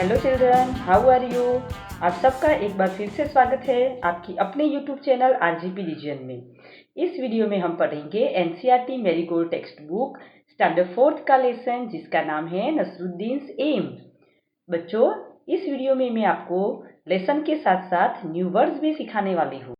Hello children, how are you. आप सबका एक बार फिर से स्वागत है आपकी अपने यूट्यूब चैनल आरजीपी रीजन में। इस वीडियो में हम पढ़ेंगे NCERT marigold text book standard 4th का लेसन जिसका नाम है नसरुद्दीन्स एम। बच्चों, इस वीडियो में मैं आपको लेसन के साथ साथ न्यू वर्ड्स भी सिखाने वाली हूँ।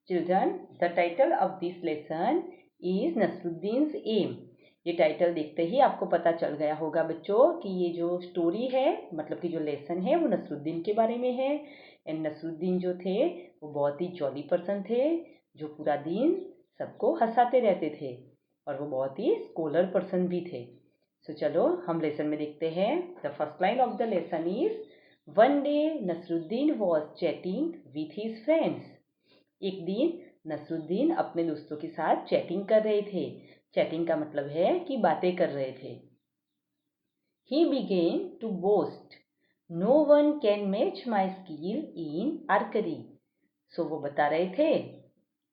Children, the title of this lesson is Nasruddin's aim. ये टाइटल देखते ही आपको पता चल गया होगा बच्चों कि ये जो स्टोरी है, मतलब कि जो लेसन है, वो नसरुद्दीन के बारे में है। एंड नसरुद्दीन जो थे वो बहुत ही जॉली पर्सन थे, जो पूरा दिन सबको हंसाते रहते थे, और वो बहुत ही स्कॉलर पर्सन भी थे। सो चलो हम लेसन में देखते हैं। The first line of the lesson is, one day Nasruddin was chatting with his friends. एक दिन नसरुद्दीन अपने दोस्तों के साथ चैटिंग कर रहे थे। चैटिंग का मतलब है कि बातें कर रहे थे। He began to boast, no one can match my skill in archery. So वो बता रहे थे,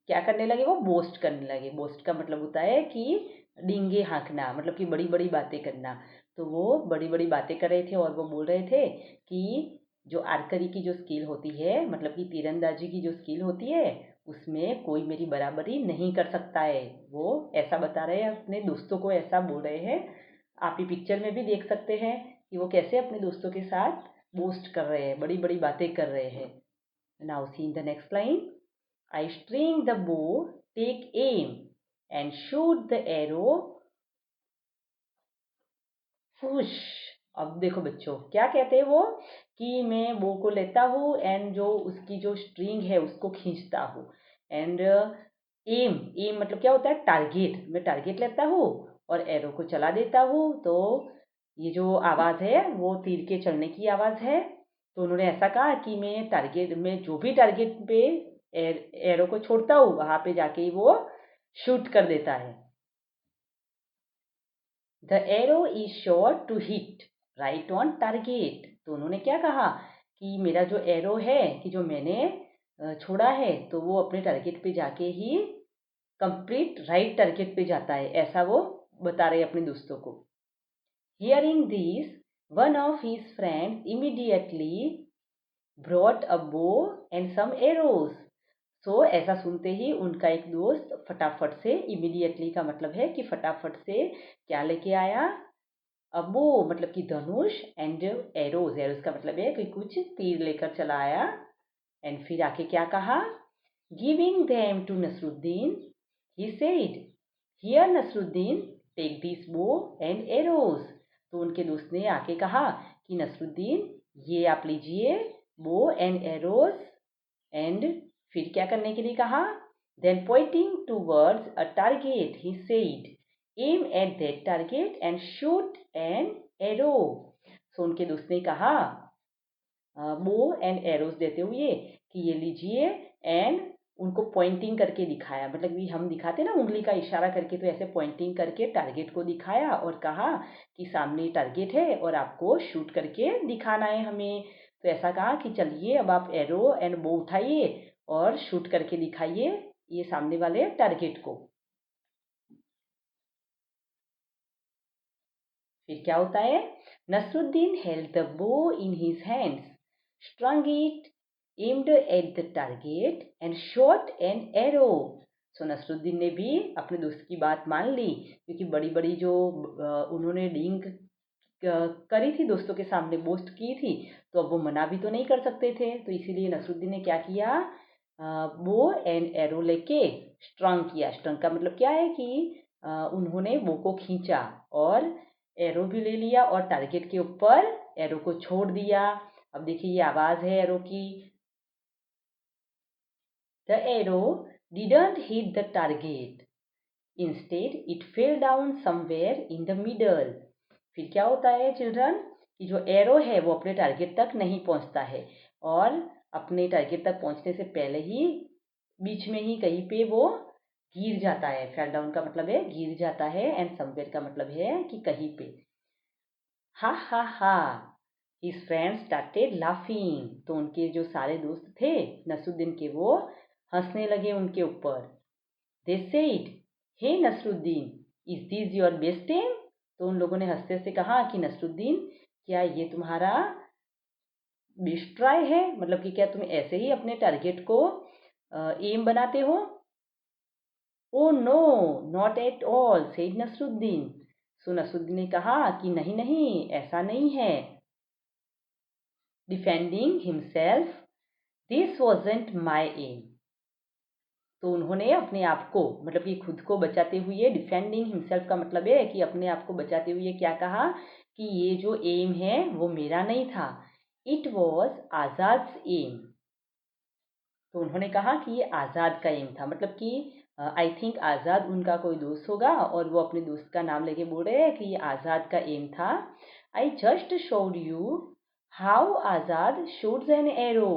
क्या करने लगे, वो बोस्ट करने लगे। बोस्ट का मतलब होता है कि डींगे हाँकना, मतलब कि बड़ी बड़ी बातें करना। तो वो बड़ी बड़ी बातें कर रहे थे और वो बोल रहे थे कि जो आर्करी की जो स्किल होती है, मतलब कि तीरंदाजी की जो स्किल होती है, उसमें कोई मेरी बराबरी नहीं कर सकता है। वो ऐसा बता रहे हैं, अपने दोस्तों को ऐसा बोल रहे हैं। आप ये पिक्चर में भी देख सकते हैं कि वो कैसे अपने दोस्तों के साथ बोस्ट कर रहे हैं, बड़ी बड़ी बातें कर रहे हैं। Now see in the next line, I string the bow, take aim, and shoot the arrow. फुश। अब देखो बच्चों, क्या कहते हैं वो, कि मैं बो को लेता हूँ एंड जो उसकी जो स्ट्रिंग है उसको खींचता हूँ। एंड एम, एम मतलब क्या होता है, टारगेट। मैं टारगेट लेता हूँ और एरो को चला देता हूँ। तो ये जो आवाज़ है वो तीर के चलने की आवाज़ है। तो उन्होंने ऐसा कहा कि मैं टारगेट में जो भी टारगेट पे एरो को छोड़ता हूँ वहां पे जाके वो शूट कर देता है। The arrow is sure to hit right on target. तो उन्होंने क्या कहा कि मेरा जो एरो है, कि जो मैंने छोड़ा है, तो वो अपने टारगेट पे जाके ही कंप्लीट राइट टारगेट पे जाता है, ऐसा वो बता रहे अपने दोस्तों को। Hearing this, one of his friends immediately brought a bow and some arrows. सो ऐसा सुनते ही उनका एक दोस्त फटाफट से, इमीडिएटली का मतलब है कि फटाफट से क्या लेके आया, अब वो मतलब कि धनुष, एंड एरोज, एरोज का मतलब है कि कुछ तीर लेकर चला आया। एंड फिर आके क्या कहा, giving them to Nasruddin, he said, here Nasruddin, take this bow and arrows. तो उनके दोस्त ने आके कहा कि नसरुद्दीन, ये आप लीजिए बो एंड एरोज। एंड फिर क्या करने के लिए कहा, then pointing towards a target he said, aim at that target and shoot an arrow. So उनके दोस्त ने कहा बो एंड एरोज देते हुए कि ये लीजिए, एंड उनको पॉइंटिंग करके दिखाया, मतलब कि हम दिखाते ना उंगली का इशारा करके, तो ऐसे पॉइंटिंग करके टारगेट को दिखाया और कहा कि सामने टारगेट है और आपको शूट करके दिखाना है हमें। तो ऐसा कहा कि चलिए अब आप एरो एंड बो उठाइए और शूट करके दिखाइए ये सामने वाले टारगेट को। फिर क्या होता है, Nasruddin held the bow in his hands, strung it, aimed at the target and shot an arrow. So Nasruddin ने भी अपने दोस्त की बात मान ली, क्योंकि बड़ी बड़ी जो उन्होंने डींग करी थी, दोस्तों के सामने बोस्ट की थी, तो अब वो मना भी तो नहीं कर सकते थे। तो इसीलिए नसरुद्दीन ने क्या किया, बो एंड एरो लेके स्ट्रंग किया। स्ट्रंग का मतलब क्या है कि उन्होंने बो को खींचा और एरो भी ले लिया और टारगेट के ऊपर एरो को छोड़ दिया। अब देखिए ये आवाज है एरो की, the arrow didn't hit the target, instead it fell down somewhere in the middle. फिर क्या होता है चिल्ड्रन, कि जो एरो है वो अपने टारगेट तक नहीं पहुंचता है, और अपने टारगेट तक पहुंचने से पहले ही बीच में ही कहीं पे वो गिर जाता है। फेल डाउन का मतलब है गिर जाता है, एंड समवेयर का मतलब है कि कहीं पे। हा हा हा, हिज फ्रेंड्स स्टार्टेड लाफिंग। तो उनके जो सारे दोस्त थे नसरुद्दीन के, वो हंसने लगे उनके ऊपर। They said, hey Nasruddin, is this your best aim? तो उन लोगों ने हंसते हंसते कहा कि नसरुद्दीन, क्या ये तुम्हारा बेस्ट ट्राई है? मतलब कि क्या तुम ऐसे ही अपने टारगेट को एम बनाते हो? Oh no, not at all, said Nasruddin. So Nasruddin ने कहा कि नहीं नहीं, ऐसा नहीं है। Defending himself, this wasn't my aim. तो उन्होंने अपने आप को, मतलब कि खुद को बचाते हुए, डिफेंडिंग हिमसेल्फ का मतलब है कि अपने आप को बचाते हुए क्या कहा कि ये जो एम है वो मेरा नहीं था, इट वॉज आज़ाद्स एम। तो उन्होंने कहा कि ये आज़ाद का एम था, मतलब कि आई थिंक आज़ाद उनका कोई दोस्त होगा और वो अपने दोस्त का नाम लेके बोल रहे हैं कि ये आज़ाद का एम था। I just showed you how Azad shoots an arrow.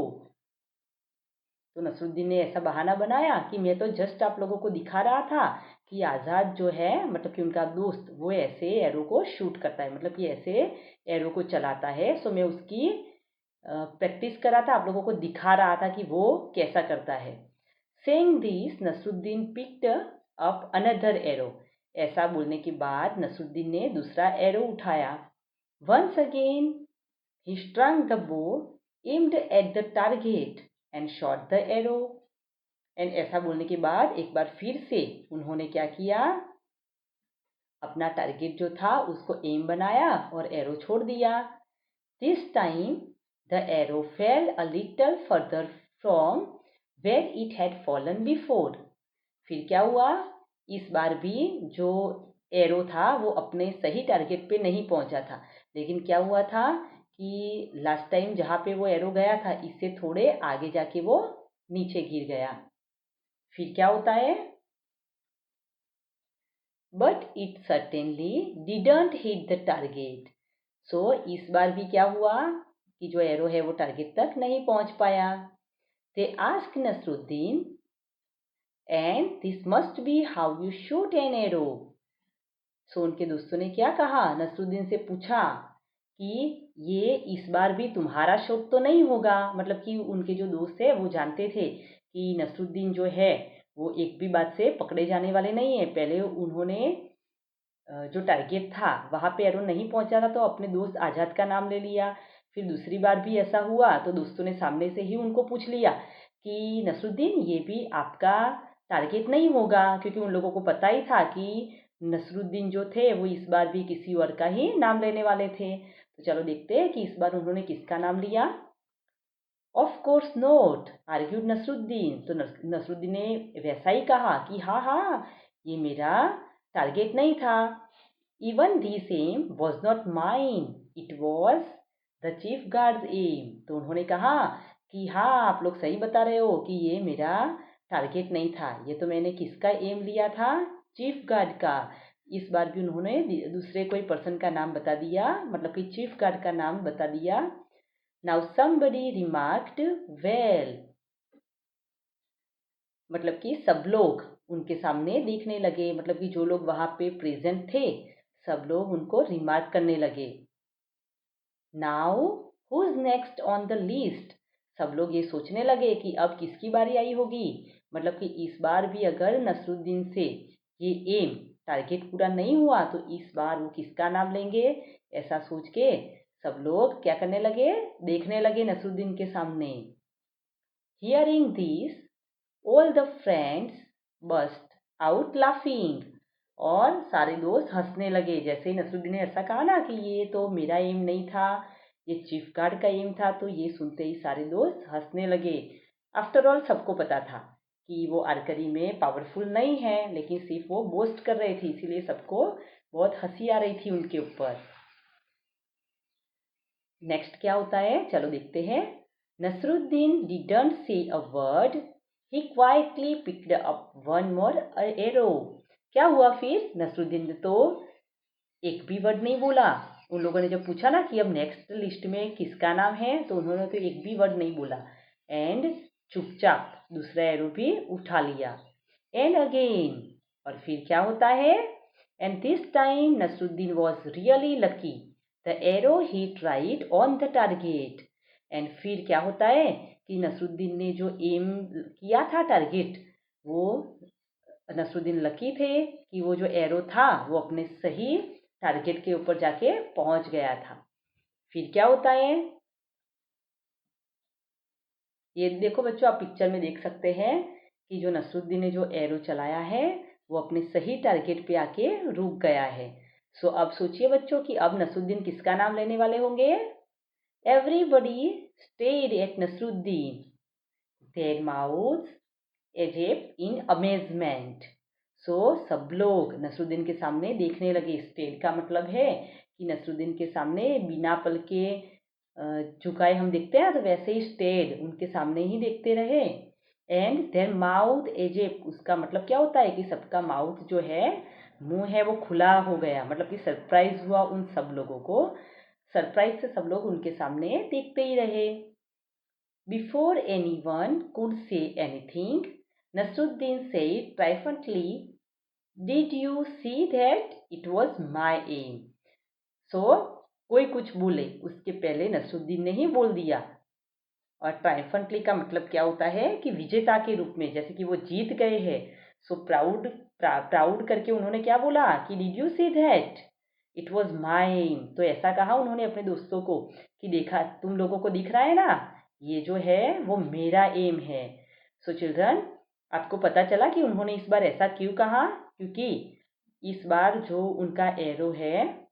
तो नसरुद्दीन ने ऐसा बहाना बनाया कि मैं तो जस्ट आप लोगों को दिखा रहा था कि आज़ाद जो है, मतलब कि उनका दोस्त, वो ऐसे एरो को शूट करता है, मतलब कि ऐसे एरो को चलाता है। सो मैं उसकी प्रैक्टिस कर रहा था, आप लोगों को दिखा रहा था कि वो कैसा करता है। Saying this Nasruddin picked up another arrow. ऐसा बोलने के बाद नसरुद्दीन ने दूसरा एरो उठाया। Once again he strung the bow, aimed at the target and shot the arrow. And ऐसा बोलने के बाद एक बार फिर से उन्होंने क्या किया, अपना टारगेट जो था उसको एम बनाया और एरो छोड़ दिया। This time the arrow fell a little further from where it had fallen before. फिर क्या हुआ, इस बार भी जो एरो था वो अपने सही टारगेट पे नहीं पहुंचा था, लेकिन क्या हुआ था कि लास्ट टाइम जहाँ पे वो एरो गया था इससे थोड़े आगे जाके वो नीचे गिर गया। फिर क्या होता है, but it certainly didn't hit the target. So इस बार भी क्या हुआ कि जो एरो है वो टारगेट तक नहीं पहुंच पाया। They asked Nasruddin, and this must be how you shoot an arrow. So उनके दोस्तों ने क्या कहा, नसरुद्दीन से पूछा कि ये इस बार भी तुम्हारा शॉट तो नहीं होगा। मतलब कि उनके जो दोस्त है वो जानते थे कि नसरुद्दीन जो है वो एक भी बात से पकड़े जाने वाले नहीं है। पहले उन्होंने जो टारगेट था वहाँ पे एरो नहीं पहुँचा था तो अपने दोस्त आज़ाद का नाम ले लिया। फिर दूसरी बार भी ऐसा हुआ तो दोस्तों ने सामने से ही उनको पूछ लिया कि नसरुद्दीन ये भी आपका टारगेट नहीं होगा, क्योंकि उन लोगों को पता ही था कि नसरुद्दीन जो थे वो इस बार भी किसी और का ही नाम लेने वाले थे। तो चलो देखते हैं कि इस बार उन्होंने किसका नाम लिया। Of course not, argued Nasruddin. तो नसरुद्दीन ने वैसा ही कहा कि हाँ हाँ, ये मेरा टारगेट नहीं था। Even this aim was not mine, it was the chief guard's aim. तो उन्होंने कहा कि हाँ, आप लोग सही बता रहे हो कि ये मेरा टारगेट नहीं था, ये तो मैंने किसका एम लिया था, चीफ गार्ड का। इस बार भी उन्होंने दूसरे कोई पर्सन का नाम बता दिया, मतलब कि चीफ गार्ड का नाम बता दिया। नाउ समबडी रिमार्क्ड वेल, मतलब कि सब लोग उनके सामने देखने लगे, मतलब कि जो लोग वहां पे प्रेजेंट थे सब लोग उनको रिमार्क करने लगे। Now who is next on the list, सब लोग ये सोचने लगे कि अब किसकी बारी आई होगी। मतलब कि इस बार भी अगर नसरुद्दीन से ये एम टारगेट पूरा नहीं हुआ तो इस बार वो किसका नाम लेंगे। ऐसा सोच के सब लोग क्या करने लगे, देखने लगे नसरुद्दीन के सामने। Hearing this all the friends burst out laughing, और सारे दोस्त हंसने लगे। जैसे ही नसरुद्दीन ने ऐसा कहा ना कि ये तो मेरा एम नहीं था, ये चीफ गार्ड का एम था, तो ये सुनते ही सारे दोस्त हंसने लगे। आफ्टर ऑल सबको पता था कि वो आर्चरी में पावरफुल नहीं है, लेकिन सिर्फ वो बोस्ट कर रहे थे, इसीलिए सबको बहुत हंसी आ रही थी उनके ऊपर। नेक्स्ट क्या होता है, चलो देखते हैं। Nasruddin didn't say a word, he quietly picked up one more arrow. क्या हुआ फिर, नसरुद्दीन ने तो एक भी वर्ड नहीं बोला। उन लोगों ने जब पूछा ना कि अब नेक्स्ट लिस्ट में किसका नाम है, तो उन्होंने तो एक भी वर्ड नहीं बोला एंड चुपचाप दूसरा एरो भी उठा लिया। एंड अगेन, और फिर क्या होता है, and this time Nasruddin was really lucky, the arrow hit right on the target. And फिर क्या होता है कि नसरुद्दीन ने जो एम किया था टारगेट, वो नसरुद्दीन लकी थे कि वो जो एरो था वो अपने सही टारगेट के ऊपर जाके पहुंच गया था। फिर क्या होता है, ये देखो बच्चों, आप पिक्चर में देख सकते हैं कि जो नसरुद्दीन ने जो एरो चलाया है वो अपने सही टारगेट पे आके रुक गया है। सो अब सोचिए बच्चों कि अब नसरुद्दीन किसका नाम लेने वाले होंगे। Everybody stared at Nasruddin, their mouths agape in amazement. So सब लोग नसरुद्दीन के सामने देखने लगे। स्टेड का मतलब है कि नसरुद्दीन के सामने बिना पल के झुकाए हम देखते हैं, तो वैसे ही स्टेड उनके सामने ही देखते रहे। एंड देयर माउथ एजेप, उसका मतलब क्या होता है कि सबका माउथ जो है, मुंह है, वो खुला हो गया, मतलब कि सरप्राइज हुआ उन सब लोगों को। सरप्राइज से सब लोग उनके सामने देखते ही रहे। Before anyone could say anything, Nasruddin said triumphantly, "Did you see that? It was my aim." So कोई कुछ बोले उसके पहले नसरुद्दीन ने ही बोल दिया। और ट्रायम्फेंटली का मतलब क्या होता है कि विजेता के रूप में, जैसे कि वो जीत गए हैं। सो प्राउड करके उन्होंने क्या बोला कि did you see that, it was my aim. तो ऐसा कहा उन्होंने अपने दोस्तों को कि देखा, तुम लोगों को दिख रहा है ना, ये जो है वो मेरा एम है। सो चिल्ड्रन, आपको पता चला कि उन्होंने इस बार ऐसा क्यों कहा, क्योंकि इस बार जो उनका एरो है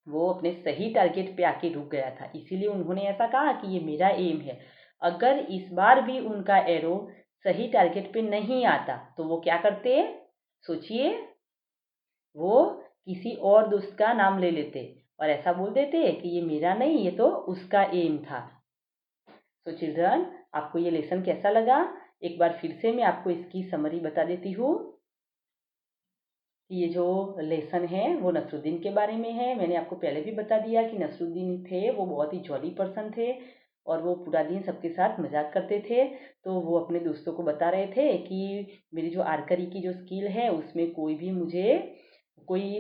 वो अपने सही टारगेट पे आके रुक गया था, इसीलिए उन्होंने ऐसा कहा कि ये मेरा एम है। अगर इस बार भी उनका एरो सही टारगेट पे नहीं आता तो वो क्या करते, सोचिए, वो किसी और दोस्त का नाम ले लेते और ऐसा बोल देते कि ये मेरा नहीं, ये तो उसका एम था। तो चिल्ड्रन, आपको ये लेसन कैसा लगा? एक बार फिर से मैं आपको इसकी समरी बता देती हूँ कि ये जो लेसन है वो नसरुद्दीन के बारे में है। मैंने आपको पहले भी बता दिया कि नसरुद्दीन थे वो बहुत ही जॉली पर्सन थे और वो पूरा दिन सबके साथ मजाक करते थे। तो वो अपने दोस्तों को बता रहे थे कि मेरी जो आर्करी की जो स्किल है उसमें कोई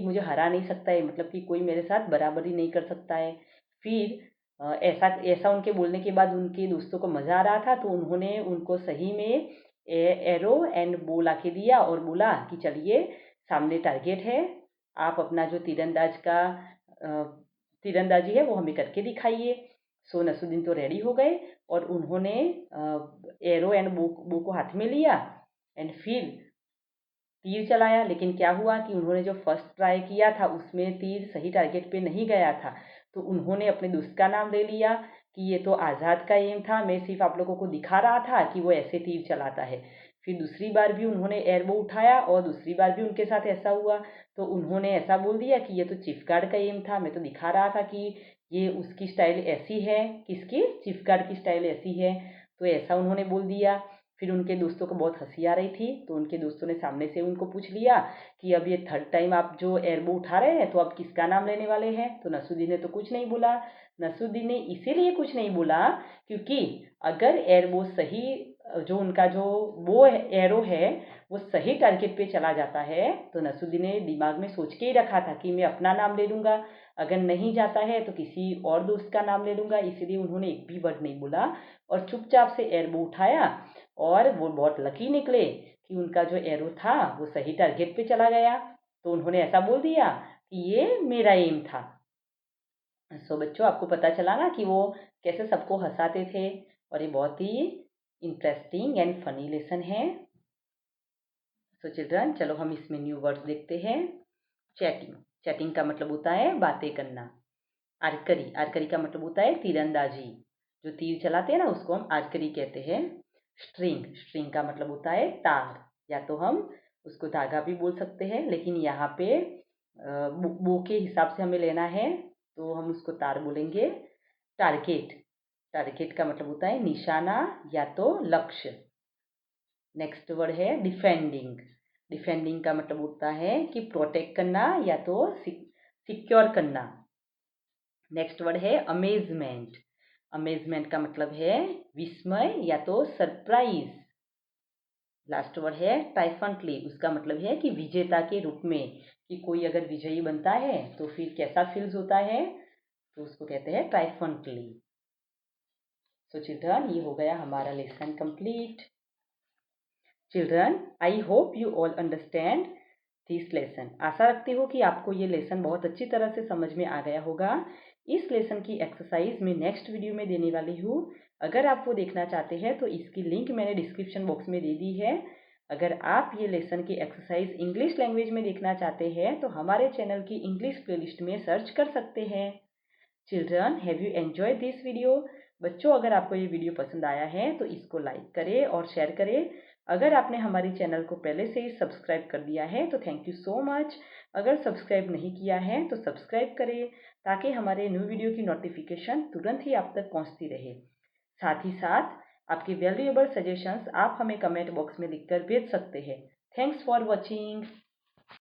मुझे हरा नहीं सकता है, मतलब कि कोई मेरे साथ बराबरी नहीं कर सकता है। फिर ऐसा ऐसा उनके बोलने के बाद उनके दोस्तों को मज़ा आ रहा था, तो उन्होंने उनको सही में एरो एंड बो ला के दिया और बोला कि चलिए, सामने टारगेट है, आप अपना जो तीरंदाजी है वो हमें करके दिखाइए। सो नसरुद्दीन तो रेडी हो गए और उन्होंने एरो एंड बो को हाथ में लिया एंड फिर तीर चलाया। लेकिन क्या हुआ कि उन्होंने जो फर्स्ट ट्राई किया था उसमें तीर सही टारगेट पे नहीं गया था, तो उन्होंने अपने दोस्त का नाम ले लिया कि ये तो आज़ाद का एम था, मैं सिर्फ आप लोगों को दिखा रहा था कि वो ऐसे तीर चलाता है। फिर दूसरी बार भी उन्होंने एयरबो उठाया और दूसरी बार भी उनके साथ ऐसा हुआ, तो उन्होंने ऐसा बोल दिया कि ये तो चीफ गार्ड का एम था, मैं तो दिखा रहा था कि ये उसकी स्टाइल ऐसी है, किसकी, चीफ गार्ड की स्टाइल ऐसी है। तो ऐसा उन्होंने बोल दिया। फिर उनके दोस्तों को बहुत हंसी आ रही थी, तो उनके दोस्तों ने सामने से उनको पूछ लिया कि अब ये थर्ड टाइम आप जो एयरबो उठा रहे हैं तो आप किसका नाम लेने वाले हैं। तो नसरुद्दीन ने तो कुछ नहीं बोला। नसरुद्दीन ने इसीलिए कुछ नहीं बोला क्योंकि अगर एयरबो सही, जो उनका जो वो एरो है वो सही टारगेट पे चला जाता है, तो नसरुद्दीन ने दिमाग में सोच के ही रखा था कि मैं अपना नाम ले लूँगा, अगर नहीं जाता है तो किसी और दोस्त का नाम ले लूँगा। इसलिए उन्होंने एक भी वर्ड नहीं बोला और चुपचाप से एयरबो उठाया और वो बहुत लकी निकले कि उनका जो एरो था वो सही टारगेट पे चला गया। तो उन्होंने ऐसा बोल दिया कि ये मेरा एम था। सो बच्चों, आपको पता चला ना कि वो कैसे सबको हंसाते थे, और ये बहुत ही इंटरेस्टिंग एंड फनी लेसन है। सो चिल्ड्रन, चलो हम इसमें न्यू वर्ड्स देखते हैं। चैटिंग, चैटिंग का मतलब होता है बातें करना। आर्करी, आर्करी का मतलब होता है तीरंदाजी, जो तीर चलाते हैं ना उसको हम आर्करी कहते हैं। स्ट्रिंग, स्ट्रिंग का मतलब होता है तार, या तो हम उसको धागा भी बोल सकते हैं, लेकिन यहाँ पे बो के हिसाब से हमें लेना है तो हम उसको तार बोलेंगे। टारगेट, टारगेट का मतलब होता है निशाना या तो लक्ष्य। नेक्स्ट वर्ड है डिफेंडिंग, डिफेंडिंग का मतलब होता है कि प्रोटेक्ट करना या तो सिक्योर करना। नेक्स्ट वर्ड है अमेजमेंट, अमेजमेंट का मतलब है विस्मय या तो सरप्राइज। लास्ट वर्ड है ट्राइफंटली, उसका मतलब है कि विजेता के रूप में, कि कोई अगर विजयी बनता है तो फिर कैसा फील्स होता है, तो उसको कहते हैं ट्राइफंटली। सो चिल्ड्रन, ये हो गया हमारा lesson complete. Children, I hope you all understand this lesson. आशा रखती हूँ कि आपको ये लेसन बहुत अच्छी तरह से समझ में आ गया होगा। इस लेसन की एक्सरसाइज मैं नेक्स्ट वीडियो में देने वाली हूँ। अगर आप वो देखना चाहते हैं तो इसकी लिंक मैंने डिस्क्रिप्शन बॉक्स में दे दी है। अगर आप ये लेसन की एक्सरसाइज इंग्लिश लैंग्वेज में देखना चाहते हैं तो हमारे चैनल की इंग्लिश प्लेलिस्ट में सर्च कर सकते हैं। Children, have you enjoy this video? बच्चों, अगर आपको ये वीडियो पसंद आया है तो इसको लाइक करें और शेयर करें। अगर आपने हमारी चैनल को पहले से ही सब्सक्राइब कर दिया है तो थैंक यू सो मच। अगर सब्सक्राइब नहीं किया है तो सब्सक्राइब करें ताकि हमारे न्यू वीडियो की नोटिफिकेशन तुरंत ही आप तक पहुंचती रहे। साथ ही साथ आपके वैल्यूएबल सजेशंस आप हमें कमेंट बॉक्स में लिखकर भेज सकते हैं। Thanks for watching.